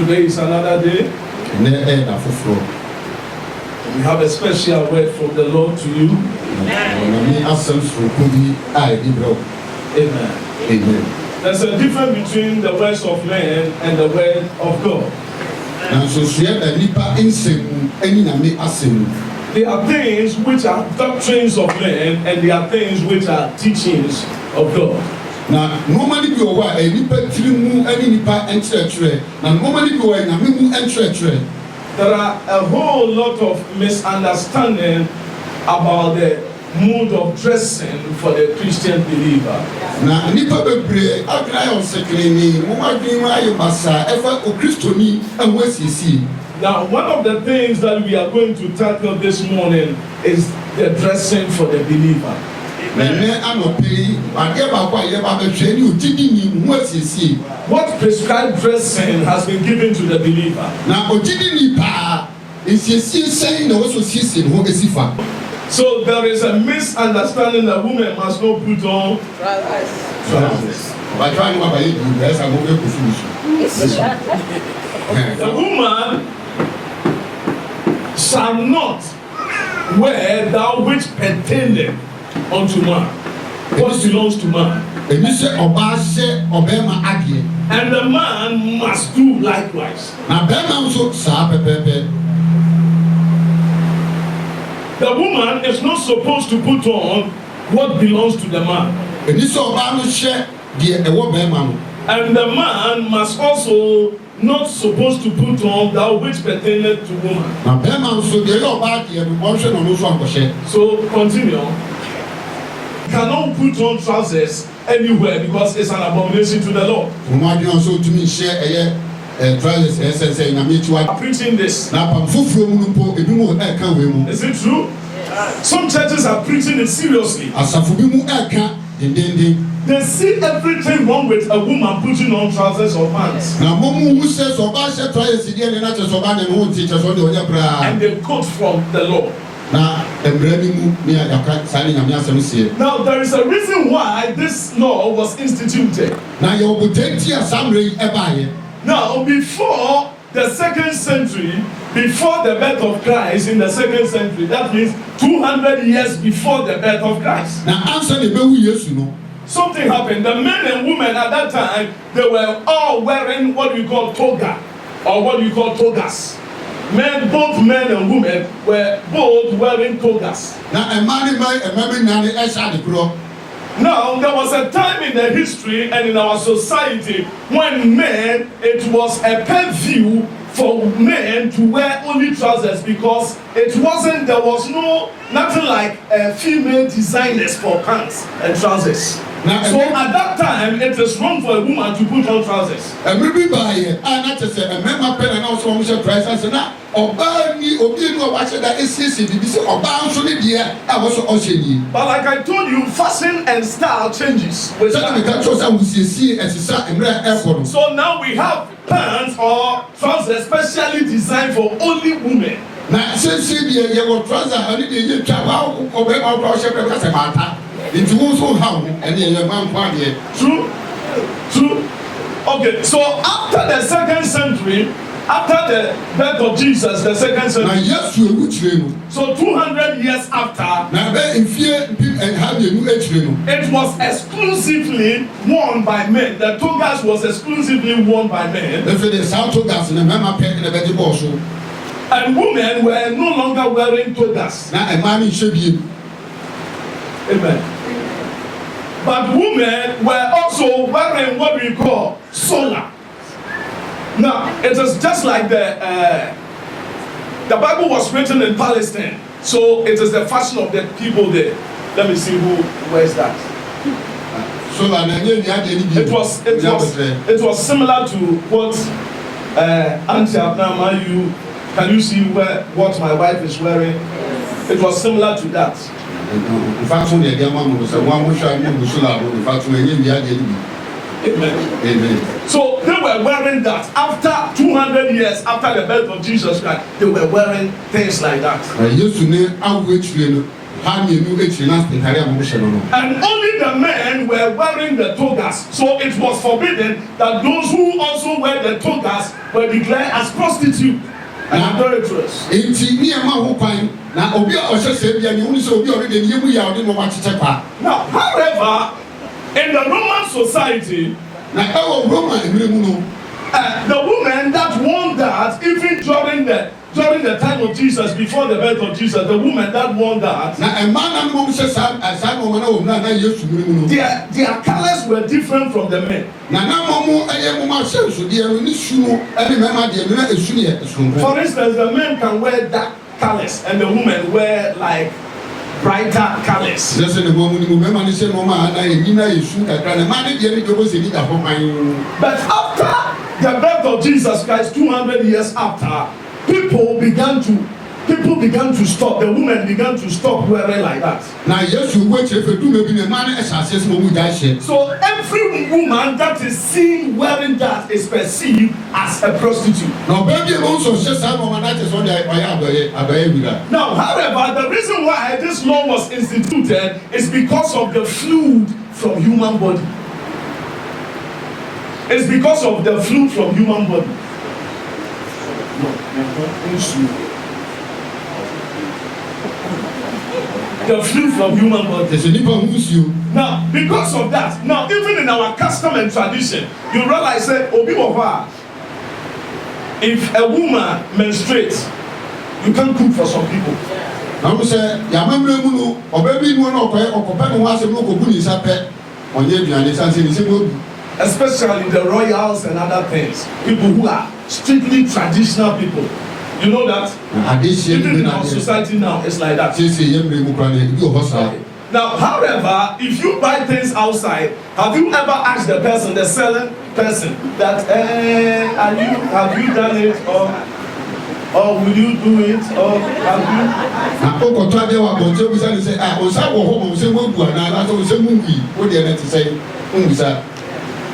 Today is another day. We have a special word from the Lord to you. Amen. Amen. There's a difference between the words of men and the word of God. There are things which are doctrines of men, and there are things which are teachings of God. Now, normally be over a nipa trimu any nipa entretre. Now, normally be over a namimu entretre. There are a whole lot of misunderstanding about the mood of dressing for the Christian believer. Now, nipa bebre agrai on sekreni, muma grima yobasa, ever o Christoni and West see. Now, one of the things that we are going to tackle this morning is the dressing for the believer. What prescribed dressing has been given to the believer? So there is a misunderstanding that women must not put on trousers. The woman shall not wear that which pertaineth unto man. What belongs to man. And the man must do likewise. The woman is not supposed to put on what belongs to the man. And the man must also not supposed to put on that which pertaineth to woman. So continue. Cannot put on trousers anywhere because it's an abomination to the Lord. I'm preaching this. Is it true? Some churches are preaching it seriously. They see everything wrong with a woman putting on trousers or pants. And they quote from the law. Now there is a reason why this law was instituted. Now before the 2nd century, before the birth of Christ in the 2nd century, that means 200 years before the birth of Christ. Now something happened. The men and women at that time, they were all wearing what we call toga, or what we call togas. Both men and women were both wearing togas. Now there was a time in the history and in our society when men, it was a pet view for men to wear only trousers because there was nothing like female designers for pants and trousers. Now, so at that time, it is wrong for a woman to put on trousers. But like I told you, fashion and style changes. So now we have pants or trousers specially designed for only women. True. Okay, so after the 2nd century, after the birth of Jesus, the 2nd century, so 200 years after, it was exclusively worn by men. The togas was exclusively worn by men. And women were no longer wearing togas. Amen. But women were also wearing what we call sola. Now, it is just like the Bible was written in Palestine, so it is the fashion of the people there. Let me see who wears that. It was similar to what Auntie Abnama, can you see what my wife is wearing? It was similar to that. Amen. So they were wearing that. After 200 years after the birth of Jesus Christ, they were wearing things like that. And only the men were wearing the togas. So it was forbidden that those who also wear the togas were declared as prostitutes and adulterers. Now, however, in the Roman society, the woman that won that, even during the time of Jesus, before the birth of Jesus, the woman that won that, their colors were different from the men. For instance, the men can wear dark colors and the women wear like brighter colors. But after the birth of Jesus Christ, 200 years after, people began to stop. The women began to stop wearing like that. So every woman that is seen wearing that is perceived as a prostitute. Now, however, the reason why this law was instituted is because of the fluid from human body. It's because of the fluid from human body. The fluid from human body. Now, because of that, now even in our custom and tradition, you realize that if a woman menstruates, you can't cook for some people. Especially the royals and other things, people who are strictly traditional people. You know that? Even in our society now, it's like that. Now, however, if you buy things outside, have you ever asked the person, the selling person, that have you done it, or will you do it, or have you?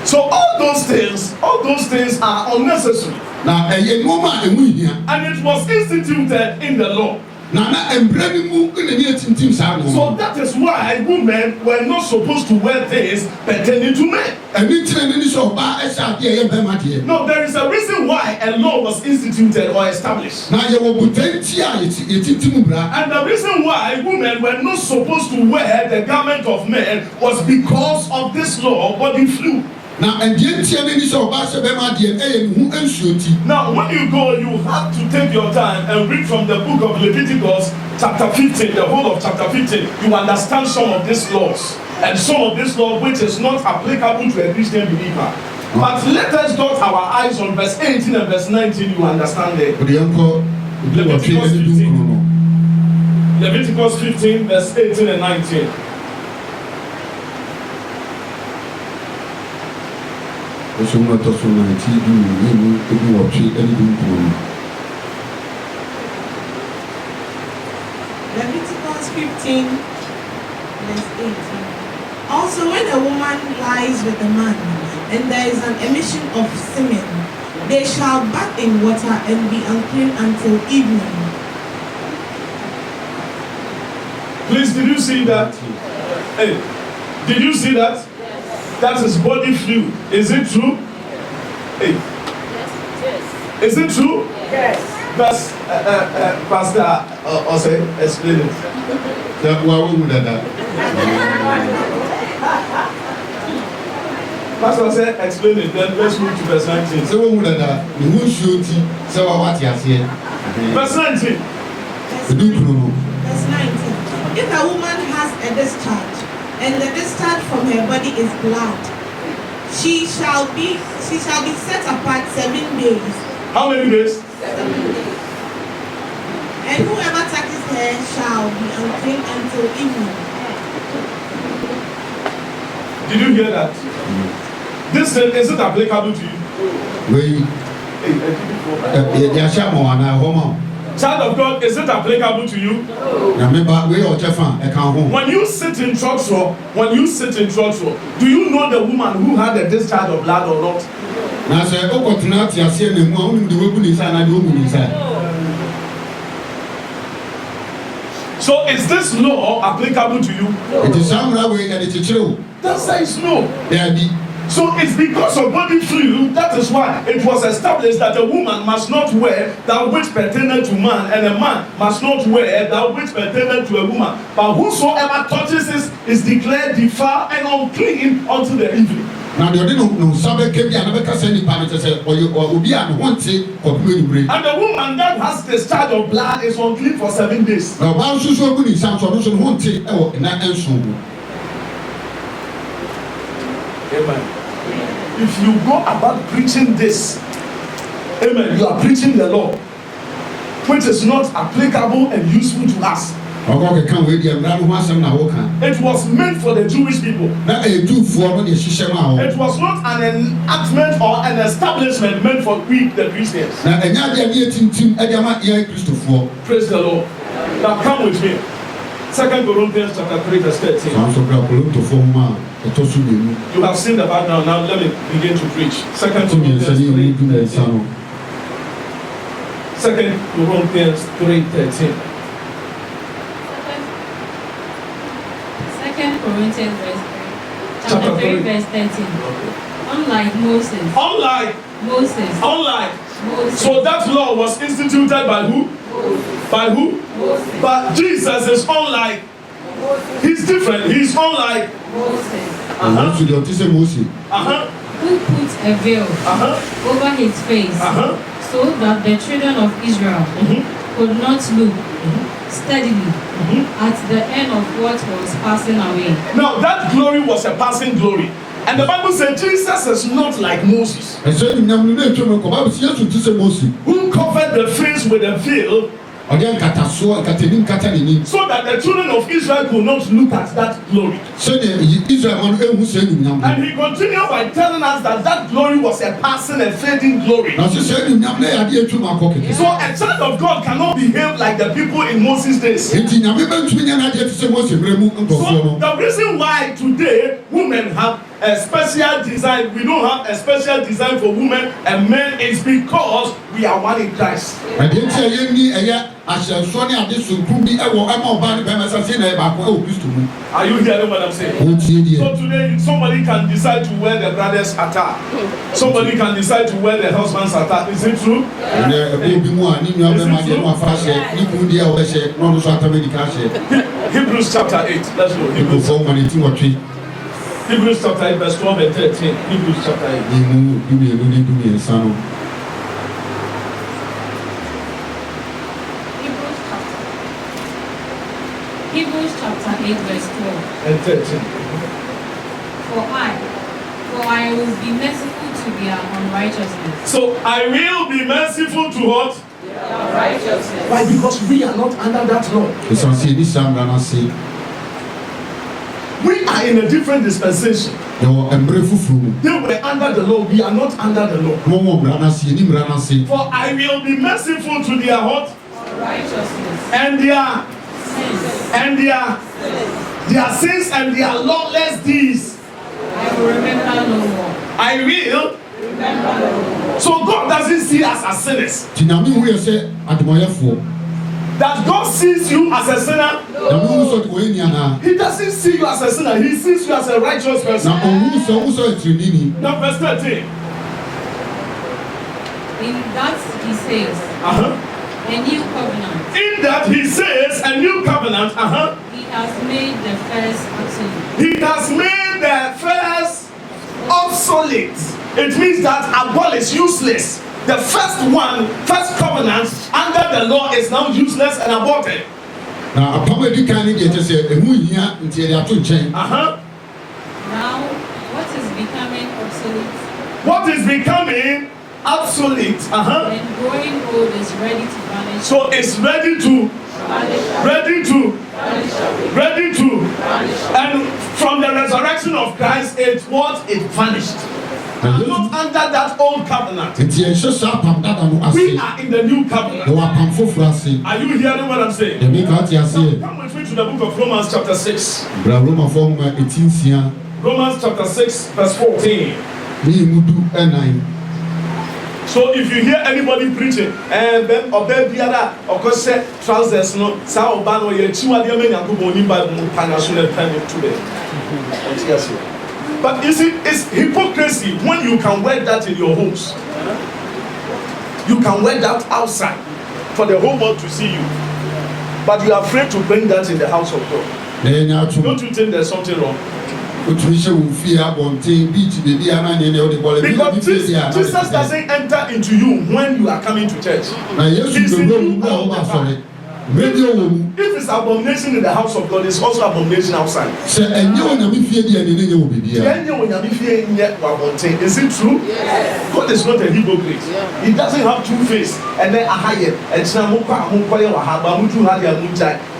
So all those things are unnecessary. And it was instituted in the law. So that is why women were not supposed to wear things pertaining to men. No, there is a reason why a law was instituted or established. And the reason why women were not supposed to wear the garment of men was because of this law, body fluid. Now, when you go, you have to take your time and read from the book of Leviticus, chapter 15, the whole of chapter 15. You understand some of these laws, and some of this law which is not applicable to a Christian believer. But let us dot our eyes on verse 18 and verse 19, you understand it. Leviticus 15, verse 18 and 19. Leviticus 15, verse 18. Also, when a woman lies with a man, and there is an emission of semen, they shall bathe in water and be unclean until evening. Please, did you see that? Hey, did you see that? That is body fluid. Is it true? Hey. Yes. Is it true? Yes. That's Pastor Ose, explain it. Pastor Ose, explain it. Then let's move to verse 19. Verse 19. Verse 19. If a woman has a discharge, and the discharge from her body is blood, she shall be set apart 7 days. How many days? 7 days. And whoever touches her shall be unclean until evening. Did you hear that? This is it applicable to you? Child of God, is it applicable to you? When you sit in church, do you know the woman who had a discharge of blood or not? So is this law applicable to you? It is somewhere where it is true. That says no. There be. So it's because of body fluid, that is why it was established that a woman must not wear that which pertained to man, and a man must not wear that which pertained to a woman. But whosoever touches this is declared defiled and unclean unto the evening. Now the no sabe kebi anabeka send parent say obi an wonte kodumeni. And the woman that has the discharge of blood is unclean for 7 days. Now ba so so ogu ni sam so no so wonte e wo na enso. Amen. If you go about preaching this, amen, you are preaching the law, which is not applicable and useful to us. It was meant for the Jewish people. It was not an enactment or an establishment meant for we, the Christians. Praise the Lord. Now come with me. 2 Corinthians chapter 3 verse 13. You have seen the background. Now let me begin to preach. 2 Corinthians 3:13. 2 Corinthians 3:13. 2 Corinthians chapter 3 verse 13. Unlike Moses. So that law was instituted by who? By who? Moses. But Jesus is unlike. He's different. He's unlike Moses. Who put a veil over his face so that the children of Israel could not look steadily at the end of what was passing away. Now that glory was a passing glory. And the Bible says Jesus is not like Moses, who covered the face with a veil, so that the children of Israel could not look at that glory. And he continued by telling us that that glory was a passing and fading glory. So a child of God cannot behave like the people in Moses' days. So the reason why today women have a special design, we don't have a special design for women and men, is because we are one in Christ. Are you hearing what I'm saying? So today somebody can decide to wear the brother's attire. Somebody can decide to wear the husband's attire. Is it true? Hebrews chapter 8. Let's go. Hebrews chapter 8 verse 12 and 13. Hebrews chapter 8. Hebrews chapter 8 verse 12 and 13. For I will be merciful to their unrighteousness. So I will be merciful to what? Their unrighteousness. Why? Because we are not under that law. We are in a different dispensation. They were under the law. We are not under the law. For I will be merciful to their what? Righteousness. And their sins and their lawless deeds. I will remember no more. I will remember no more. So God doesn't see us as sinners. That God sees you as a sinner. No. He doesn't see you as a sinner. He sees you as a righteous person. Now verse 13. In that he says, a new covenant. In that he says a new covenant. He has made the first obsolete. He has made the first obsolete. It means that abolish, useless. The first covenant under the law is now useless and aborted. Now what is becoming obsolete? What is becoming obsolete? And growing old is ready to vanish. So it's ready to and from the resurrection of Christ, it vanished. We are not under that old covenant. We are in the new covenant. Are you hearing what I'm saying? Now, come with me to the book of Romans chapter 6. Romans chapter 6 verse 14. So if you hear anybody preaching, and then obey biara, of course, trousers no, sa oba no ye chiwa de me nyanko boni ba mu panaso na time to be. But you see, it's hypocrisy when you can wear that in your homes. You can wear that outside for the whole world to see you. But you are afraid to bring that in the house of God. Don't you think there's something wrong? Because Jesus doesn't enter into you when you are coming to church. He's in you all the time. If it's abomination in the house of God, it's also abomination outside. Is it true? Yes. God is not a hypocrite. He doesn't have two faces and then a higher.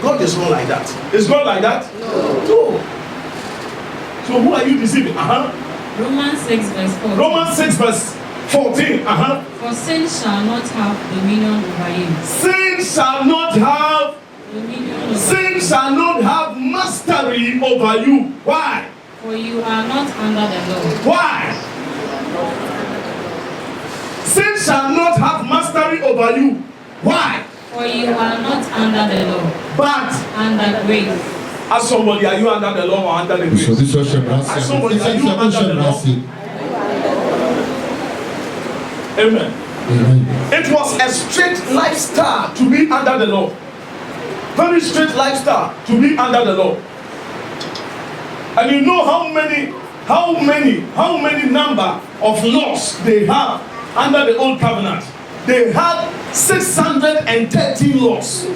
God is not like that. Is God like that? No. So who are you deceiving? Romans 6 verse 14. Romans 6 verse 14. For sin shall not have dominion over you. Sin shall not have dominion over sin you. shall not have mastery over you. Why? For you are not under the law. Why? Sin shall not have mastery over you. Why? For you are not under the law, but under grace. As somebody, are you under the law or under the grace? As somebody, are you under the law? Amen. It was a strict lifestyle to be under the law. Very strict lifestyle to be under the law. And you know how many number of laws they have under the old covenant. They had 613 laws.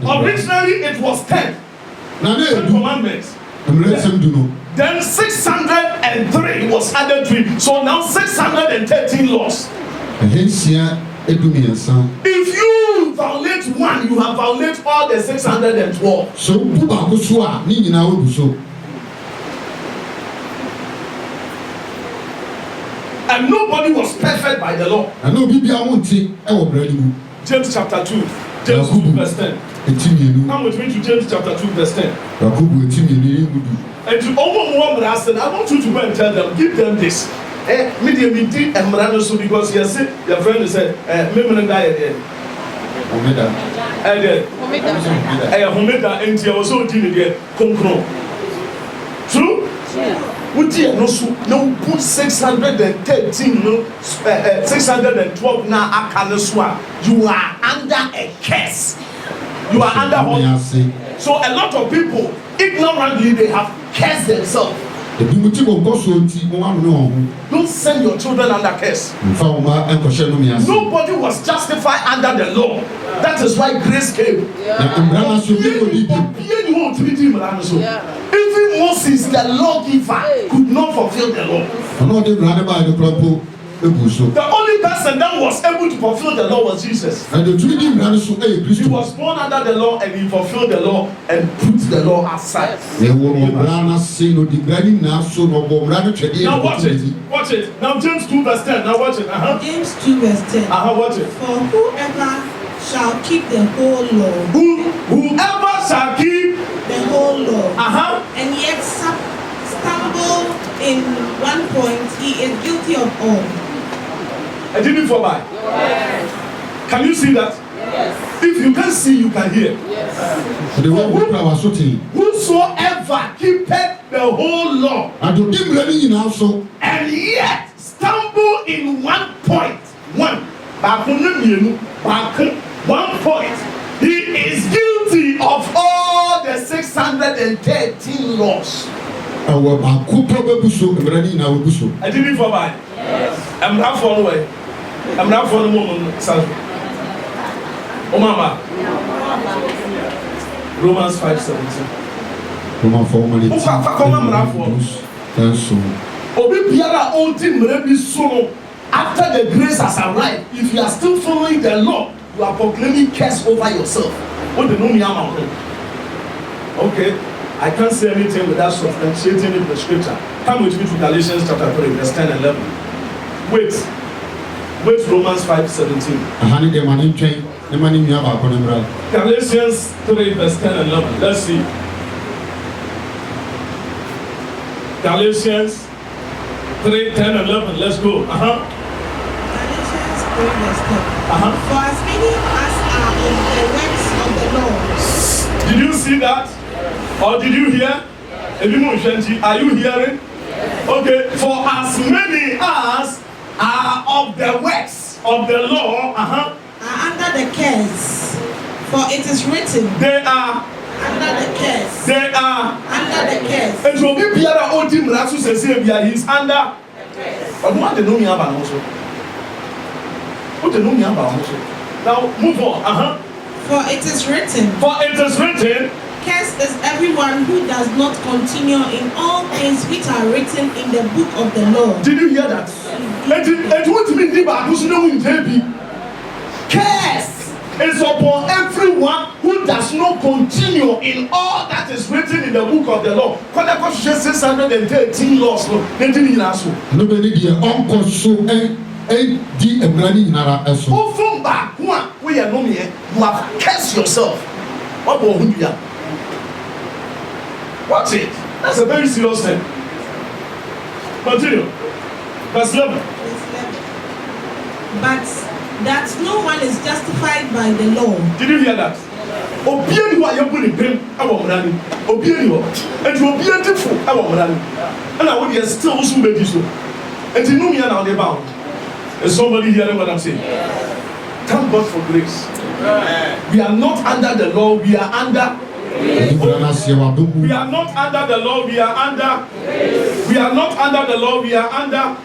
Originally it was 10 commandments. Then 603 was added to it. So now 613 laws. If you violate one, you have violated all the 612. And nobody was perfect by the law. James chapter 2. James 2 verse 10. Come with me to James chapter 2 verse 10. And to all I want you to go and tell them, give them this. Because you see, your friend said, true? Would you no put 613 no 612 now akaneswa? You are under a curse. You are under what? So a lot of people ignorantly they have cursed themselves. Don't send your children under curse. Nobody was justified under the law. That is why grace came. Even Moses, the lawgiver, could not fulfill the law. The only person that was able to fulfill the law was Jesus. He was born under the law and he fulfilled the law and put the law aside. Now watch it. Watch it. Now James 2 verse 10. Now watch it. James 2 verse 10. Watch it. For whoever shall keep the whole law. Whoever shall keep the whole law. And yet stumble in one point, he is guilty of all. I didn't fall by. Yes. Can you see that? Yes. If you can see, you can hear. Yes. Whosoever keepeth the whole law and yet stumble in one point, one point, he is guilty of all the 613 laws. I didn't fall by. Yes. I'm not falling away. I'm not falling woman. Oh mama. Romans 5:17. After the grace has arrived, if you are still following the law, you are proclaiming curse over yourself. Okay, I can't say anything without substantiating in the scripture. Come with me to Galatians chapter 3, verse 10 and 11. Wait Romans 5:17. Galatians 3 verse 10 and 11. Let's see. 3, 10, 11. Let's go. Galatians 3 verse 10. For as many as are in the works of the law. Did you see that? Or did you hear? Are you hearing? Okay. For as many as are of the works of the law, are under the curse. For it is written. They are under the curse. They are under the curse. And so be Pierre Odi Mrasu says he's under. But what the nomi about also? What the nomi about also? Now move on. For it is written. For it is written. Cursed is everyone who does not continue in all things which are written in the book of the law. Did you hear that? And what mean the Bible should know in JP? Curse is upon everyone who does not continue in all that is written in the book of the law. Because 613 laws. Nobody the uncle so di ebrani nyinara eso. Oh, from back one we are no here. You have cursed yourself. What about who you are? Watch it. That's a very serious thing. Continue. Verse 11. But that no one is justified by the law. Did you hear that? Obiani wa yebuli pem awo mrani. Obiani wo. Enti obiani tifo awo mrani. And I would still also be this. Enti no me na dey bound. Is somebody hearing what I'm saying? Thank God for grace. We are not under the law, we are under. We are not under the law, we are under. We are not under the law, we are under.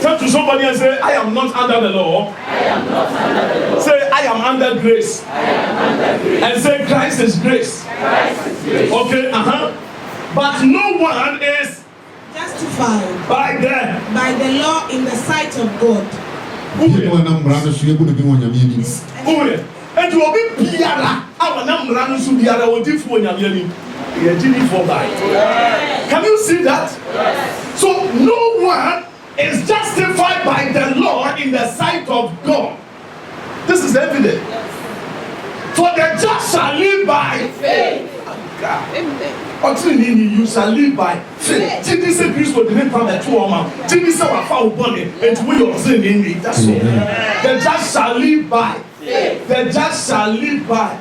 Turn to somebody and say, I am not under the law. I am not under the law. Say, I am under grace. I am under grace. And say, Christ is grace. Christ is grace. Okay, But no one is justified by the law in the sight of God. And to obi biara awana mranu su biara odi fu onyame ani ye dini for by. Can you see that? Yes. So no one is justified by the law in the sight of God. This is evident. Yes. For the just shall live by faith. Amen. You shall live by faith. Tini se Christ will deliver from the two woman. Tini se wa fa ubone and we your sin in it. That's all. The just shall live by. The just shall live by.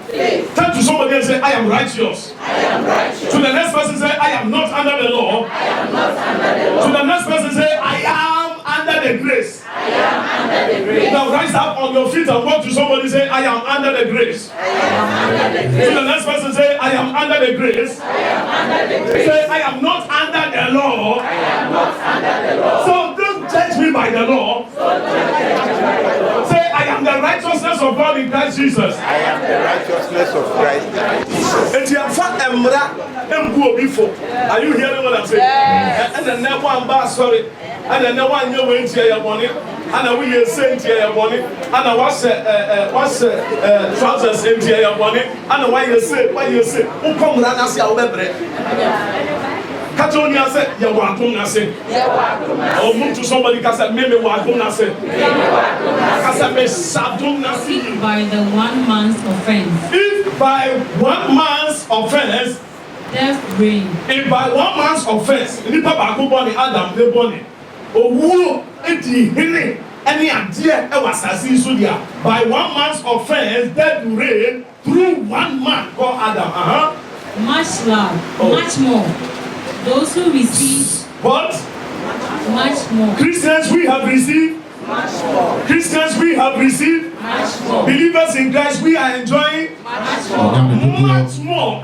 Turn to somebody and say, I am righteous. I am righteous. To the next person say, I am not under the law. I am not under the law. To the next person say, I am under the grace. I am under the grace. Now rise up on your feet and walk to somebody say, I am under the grace. I am under the grace. To the next person say, I am under the grace. I am under the grace. Say, I am not under the law. I am not under the law. So don't judge me by the law. Say, I am the righteousness of God in Christ Jesus. I am the righteousness of Christ Jesus. Are you hearing what I'm saying? Yes. And the never one bar, sorry. And the never one you went here, your money. And we sent here your money. And I was trousers empty your money. And why you say, who come run as your baby? Katonia said, you want to say. Or move to somebody can say, maybe what to say. By the 1 month's offense. If by 1 month's offense, death reigned. If by 1 month's offense, nipa baako bɔ ne Adam ne bɔ ne owuo edi hene ɛne adeɛ ɛwɔ asase yi so deɛ by 1 month's offense death reigned through 1 man called Adam. Much love, much more. Those who receive what? Much more. Christians we have received. Much more. Christians we have received. Much more. Believers in Christ we are enjoying. Much more. Much more.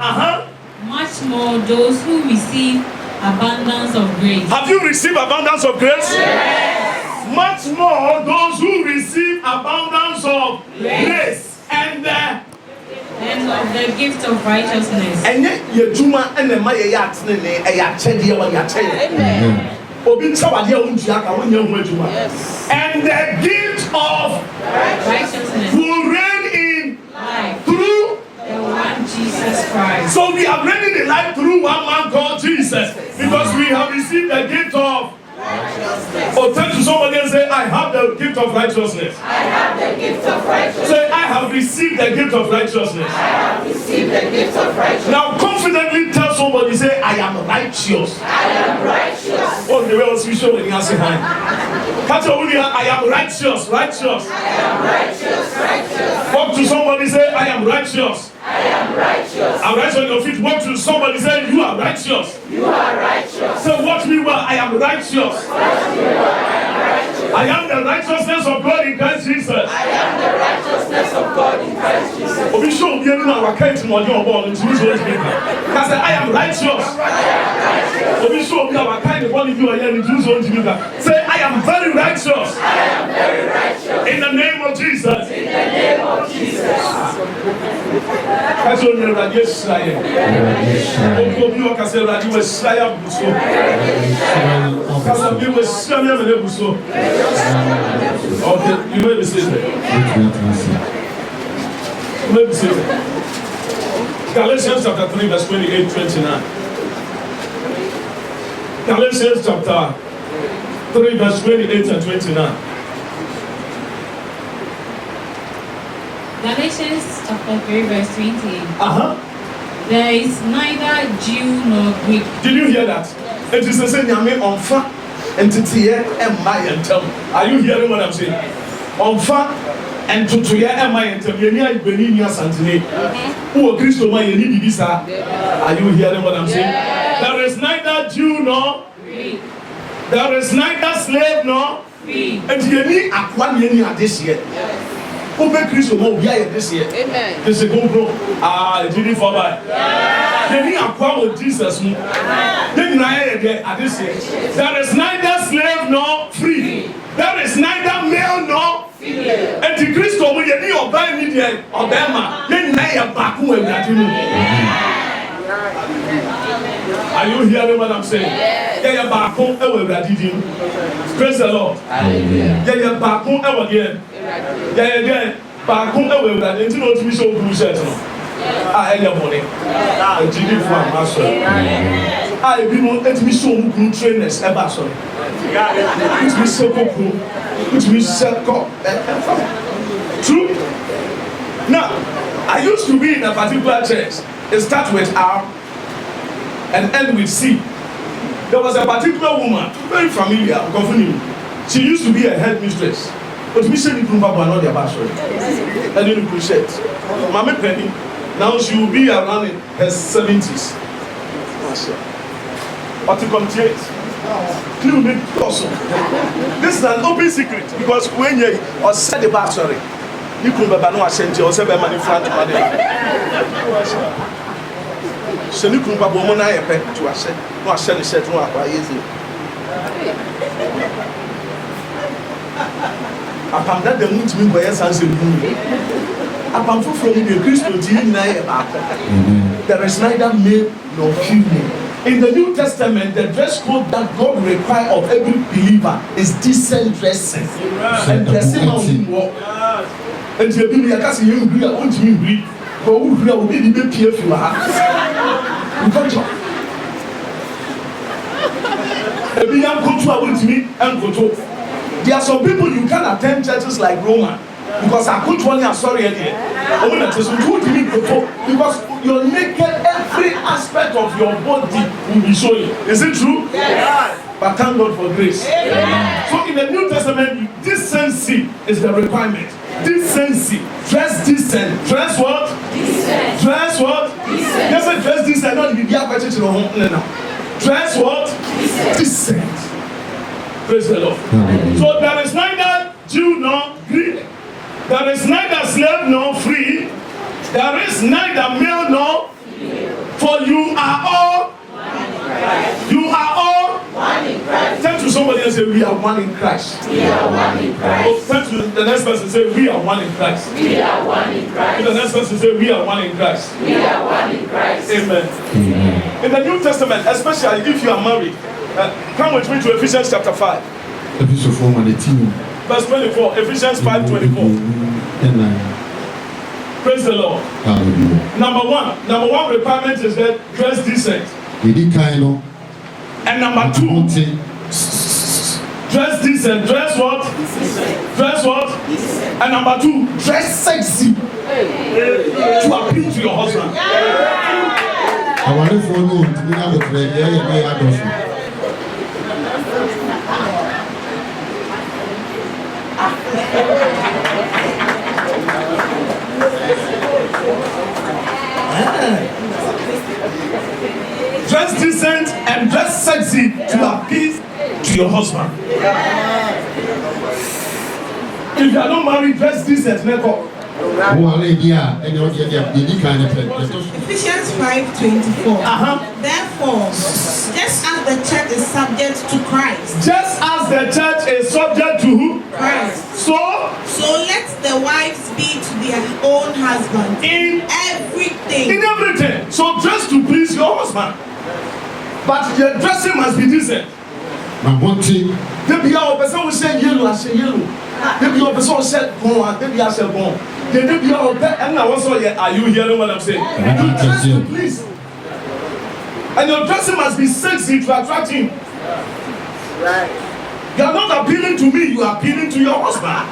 Much more those who receive abundance of grace. Have you received abundance of grace? Yes. Much more those who receive abundance of grace and of the gift of righteousness. And yet your juma and the maya yat a yachedi or yachedi. And the gift of righteousness will reign in life through the one Jesus Christ. So we are reigning in life through one man called Jesus because we have received the gift of righteousness. Or turn to somebody and say, I have the gift of righteousness. I have the gift of righteousness. Say, I have have received the gift of righteousness. I have received the gift of righteousness. Now confidently tell somebody, say, I am righteous. I am righteous. Oh, the way was you show when you answer hand. Catch your winning, I am righteous, righteous. I am righteous, righteous. Walk to somebody, say, I am righteous. I am righteous. I'm right on your feet. Walk to somebody, say, you are righteous. You are righteous. Say, watch me well, I am righteous. I am the righteousness of God in Christ Jesus. I am the righteousness of God in Christ Jesus. Obi show me now I can't more your ball into this way. Because I am righteous. Obi show me now I can't ball you again into this way. Say, I am very righteous. I am very righteous. In the name of Jesus. In the name of Jesus. Catch on your radio Israel. Obi you can say radio Israel buso. Because of you Israel me buso. Okay, you may be seated. You may be seated. Galatians chapter 3 verse 28-29. Galatians chapter 3 verse 28 and 29. Galatians chapter 3 verse 28. There is neither Jew nor Greek. Did you hear that? It is the same Yame on fa and titiye and my and tell. Are you hearing what I'm saying? On fa and tutuye and my and tell. Yenia Beninia Santine. Who Christo my yeni bibisa. Are you hearing what I'm saying? There is neither Jew nor Greek. there is neither slave nor Free. and yeni akwan yeni this year. Obe Christo mo we are this year. Amen. This is go bro. It didn't fall by. Yeni akwan with Jesus mo. Then this year. There is neither slave nor free. There is neither male nor female. And the Christo mo yeni oba ni die obema. Yeni na ya baku we brati mu. Are you hearing what I'm saying? Yeah, yeah, back home, I will ready. Praise the Lord. Hallelujah. Yeah, yeah, back home, I will again. Yeah, yeah, back home, I will ready. You know, to be so blue shirt. I had your money. I did it for my master. I be no, let me show you trainers, ever sorry. Let me show you, let me show you. True. Now, I used to be in a particular church. It starts with R and end with C. There was a particular woman, very familiar, she used to be a headmistress. But we said, you not their bachelor. And then you appreciate. Mama Penny, now she will be around in her 70s. But to continue, this is an open secret because when you are said the bachelor, you could have no ascent or 7 money front of money. So you could have woman I pay to ascend, no ascend the set one by easy. Upon that, the moon to me by a sense of moon. Upon from the Christian, there is neither male nor female. In the New Testament, the dress code that God requires of every believer is decent dressing. And dressing how we walk. And you be like, I you agree, I want to agree. But who will be the PF you are? There are some people you can't attend churches like Roman because I could only I'm sorry because you're naked, every aspect of your body will be showing. Is it true? Yes. But thank God for grace. Amen. So in the New Testament, decency is the requirement. Decency. Dress decent. Dress what? Decent. Dress what? Decent. Yes, dress decent. Not be now. Dress what? Decent. Decent. Praise the Lord. Amen. So there is neither Jew nor Greek. There is neither slave nor free. There is neither male nor female. For you are all one in Christ. You are all one in Christ. Turn to somebody and say, we are one in Christ. We are one in Christ. Turn to the next person and say, we are one in Christ. We are one in Christ. To the next person say, we are one in Christ. We are one in Christ. Amen. Amen. In the New Testament, especially if you are married, come with me to Ephesians chapter 5. Verse 24. Ephesians 5:24. Praise the Lord. Hallelujah. Number one requirement is that dress decent. And number two, Dress decent. Dress what? Dress what? And number 2, dress sexy to appeal to your husband. I want to follow to be able to be Dress decent and dress sexy to appeal to your husband. If you are not married, dress decent. Make up. Ephesians 5:24. Therefore, just as the church is subject to Christ. Just as the church is subject to who? Christ. So let the wives be to their own husbands in everything. In everything. So dress to please your husband. But your dressing must be decent. Maybe our person will say yellow, I say yellow. Maybe your person will say bon, maybe I say bon. Maybe our and I also hear, are you hearing what I'm saying? You dress to please. And your dressing must be sexy to attract him. Right. You are not appealing to me, you are appealing to your husband.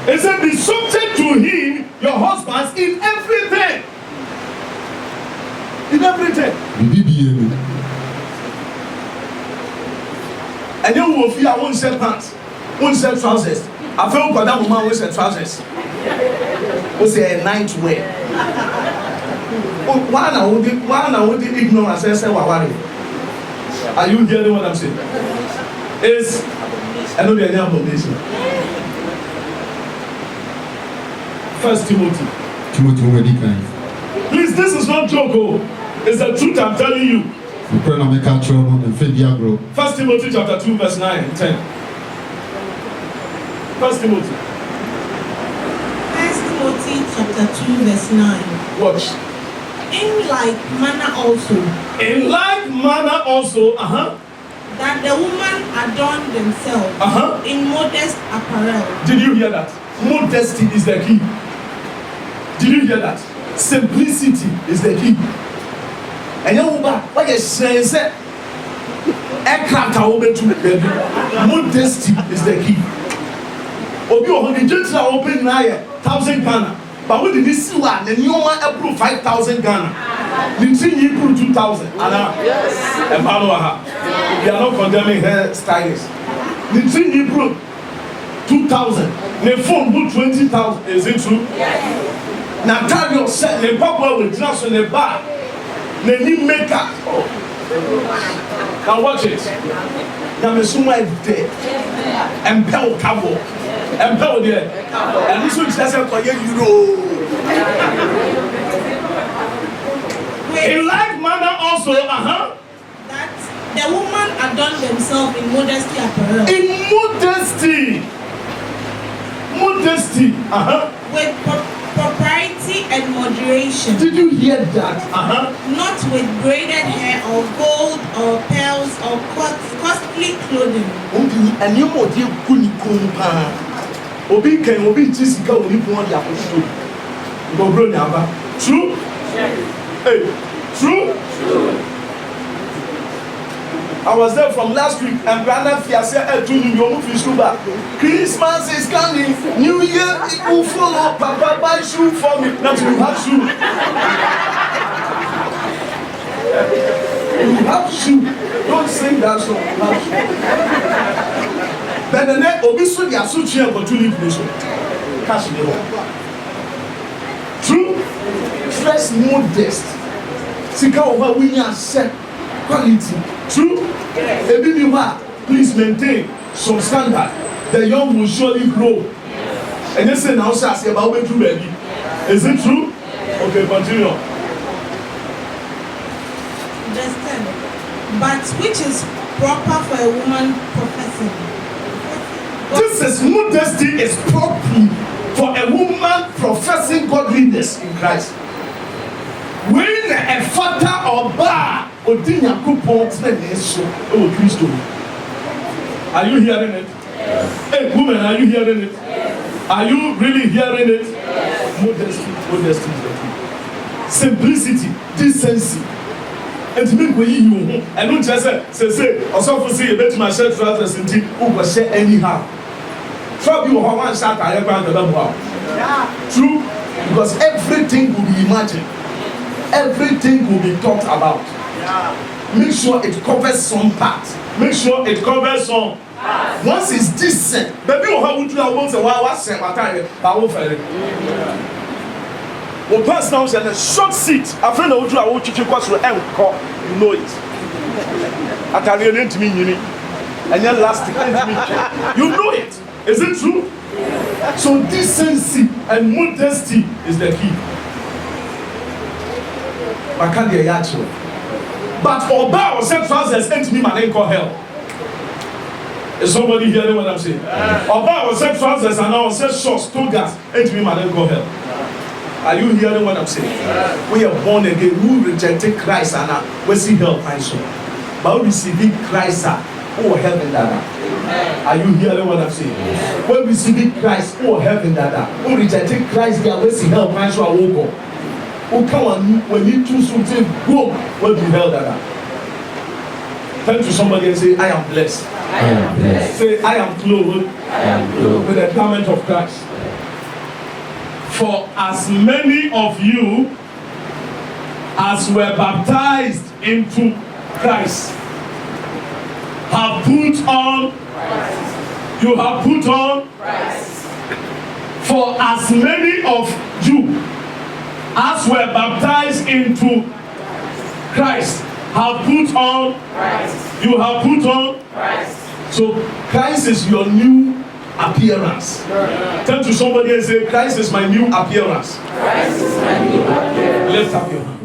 It said be subject to him, your husbands, in everything. In everything. And then we will feel I won't sell pants, won't sell trousers. I feel that woman won't sell trousers. Won't say a night wear. Why now would you ignore and say wawari? Are you hearing what I'm saying? It's I know the idea of this. 1 Timothy. Please, this is not joke. It's the truth I'm telling you. 1 Timothy chapter 2 verse 9 and 10. 1 Timothy. 1 Timothy chapter 2 verse 9. Watch. In like manner also. In like manner also, that the woman adorn themselves in modest apparel. Did you hear that? Modesty is the key. Did you hear that? Simplicity is the key. And you what you say? Aircraft are open to baby. Modesty is the key. Obi on the judge are open now 1,000 Ghana. But what did this one? The new one approved 5,000 Ghana. The thing you approved 2,000. Yes. And we are not condemning hair stylists. The thing you approved 2,000. The phone put 20,000. Is it true? Yes. Now tell yourself, the papa will dress on the bar. The new makeup. Now watch it. Now the summa is dead. And Pell Cabo. And Pell there. And this one doesn't forget you know. In like manner also, that the woman adorn themselves in modesty apparel. In modesty. With propriety and moderation. Did you hear that? Not with braided hair or gold or pearls or costly clothing. And you more dear kuni kumpa. Obi can obi chisika obi pon ya kusto. Go bro nyaba. True? Hey, true? I was there from last week and Brandon Fiase to New York Fishuba. Christmas is coming, New Year it will follow. Papa buy shoe for me. Not you have shoe. You have shoe. Don't sing that song. You have shoe. Then the next Obisu they are so cheap for 2 leave cash me home. True? Dress modest. Sika over winning set quality. True? Please maintain some standard. The young will surely grow. And you say now, say about way too baby. Is it true? Okay, continue. Verse 10. But which is proper for a woman professing? This is modesty is proper for a woman professing godliness in Christ. When a father or bar or dinner coupon oh Christo. Are you hearing it? Yes. Hey woman, are you hearing it? Yes. Are you really hearing it? Yes. Modesty is the key. Simplicity, decency. And to make you and don't just say, also for say, bet my shirt trousers and tea, who was say anyhow. Trouble you how one shot I ever had the level. True, because everything will be imagined, everything will be talked about. Make sure it covers some part. Make sure it covers some. Once it's decent, baby, how would you have once a while? What's the matter? I will fail it. Well, pass now is a short seat. A friend of you, I want you to cross your end. You know it. At a real to me, and then last you know it. Is it true? So decency and modesty is the key. But Oba or set trousers and me my name call hell. Is somebody hearing what I'm saying? Oba or set trousers and I set shorts, togas, and me my name call hell. Are you hearing what I'm saying? We are born again, who rejected Christ and we see hell and so. But receiving Christ, oh heaven dada. Are you hearing what I'm saying? When receiving Christ, oh heaven dada. Who rejected Christ, they are we see hell and so I will go. Who come on when you choose something, go, what you hell dada. Turn to somebody and say, I am blessed. I am blessed. Say, I am clothed. I am clothed with the garment of Christ. For as many of you as were baptized into Christ have put on Christ. You have put on Christ. For as many of you as were baptized into Christ have put on Christ. You have put on Christ. So Christ is your new appearance. Turn to somebody and say, Christ is my new appearance. Christ is my new appearance. Lift up your hand.